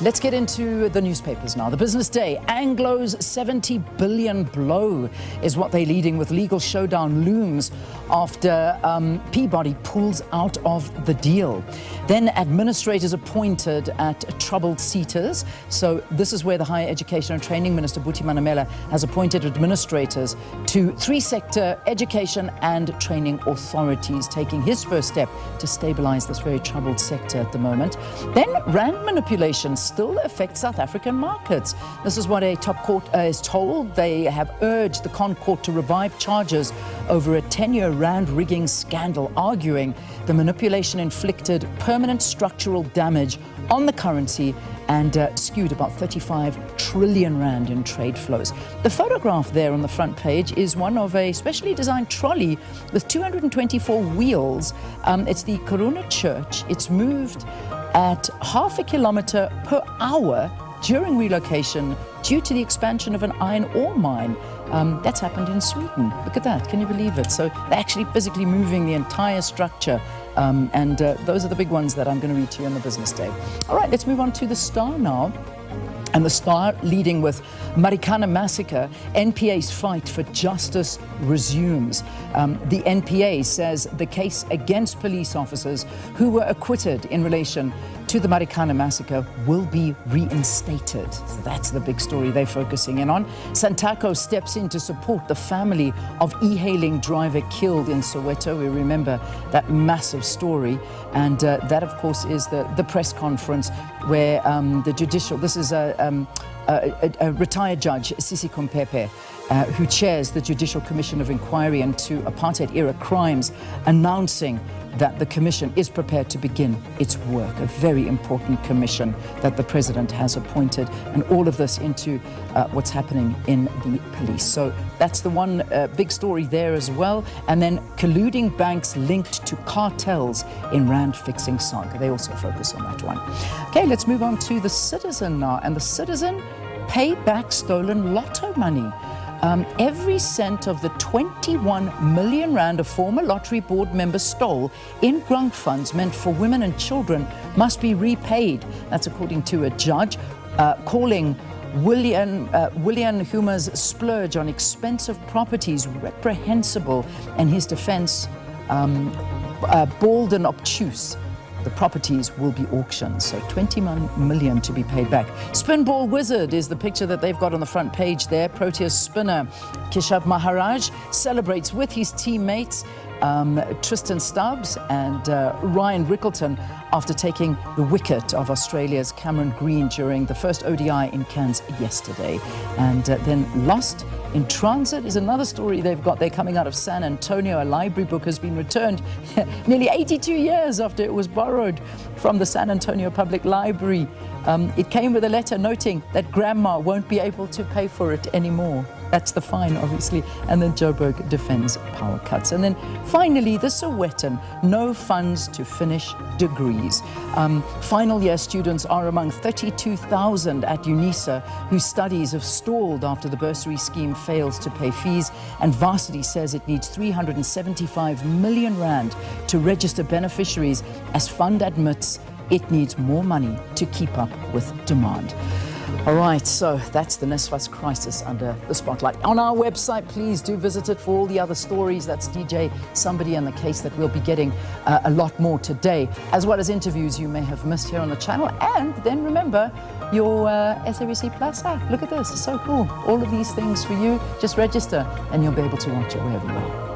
Let's get into the newspapers now. The Business Day, Anglo's 70 billion blow is what they're leading with. Legal showdown looms after Peabody pulls out of the deal. Then administrators appointed at troubled seaters. So this is where the Higher Education and Training Minister, Buti Manamela, has appointed administrators to three-sector education and training authorities, taking his first step to stabilize this very troubled sector at the moment. Then rand manipulation still affects South African markets. This is what a top court is told. They have urged the Con Court to revive charges over a 10-year rand rigging scandal, arguing the manipulation inflicted permanent structural damage on the currency and skewed about 35 trillion rand in trade flows. The photograph there on the front page is one of a specially designed trolley with 224 wheels. It's the Karuna Church. It's moved at half a kilometer per hour during relocation due to the expansion of an iron ore mine. That's happened in Sweden. Look at that, can you believe it? So they're actually physically moving the entire structure. Those are the big ones that I'm going to read to you on the Business Day. All right, let's move on to the Star now. And the Star leading with Marikana massacre, NPA's fight for justice resumes. The NPA says the case against police officers who were acquitted in relation to the Marikana massacre will be reinstated. So that's the big story they're focusing in on. Santaco steps in to support the family of e-hailing driver killed in Soweto. We remember that massive story. And that, of course, is the press conference where the judicial, this is a retired judge, Sisi Kompepe, who chairs the Judicial Commission of Inquiry into Apartheid-era crimes, announcing that the commission is prepared to begin its work, a very important commission that the president has appointed, and all of this into what's happening in the police. So that's the one big story there as well. And then colluding banks linked to cartels in rand-fixing saga. They also focus on that one. Okay, let's move on to the Citizen now. And the Citizen pay back stolen lotto money. Every cent of the 21 million rand a former lottery board member stole in grant funds meant for women and children must be repaid. That's according to a judge, calling William Humer's splurge on expensive properties reprehensible, and his defense bald and obtuse. The properties will be auctioned, so 21 million to be paid back. Spinball Wizard is the picture that they've got on the front page there. Proteas spinner Keshav Maharaj celebrates with his teammates Tristan Stubbs and Ryan Rickleton after taking the wicket of Australia's Cameron Green during the first ODI in Cairns yesterday. And then Lost in Transit is another story they've got. They're coming out of San Antonio. A library book has been returned nearly 82 years after it was borrowed from the San Antonio Public Library. It came with a letter noting that grandma won't be able to pay for it anymore. That's the fine, obviously. And then Joburg defends power cuts. And then finally, the Sowetan, no funds to finish degrees. Final year students are among 32,000 at UNISA whose studies have stalled after the bursary scheme fails to pay fees. And Varsity says it needs 375 million rand to register beneficiaries, as fund admits it needs more money to keep up with demand. All right, so that's the NSFAS crisis under the spotlight. On our website, please do visit it for all the other stories. That's DJ Somebody and the case that we'll be getting a lot more today, as well as interviews you may have missed here on the channel. And then remember your SABC Plus app. Look at this, it's so cool. All of these things for you. Just register and you'll be able to watch it wherever you are.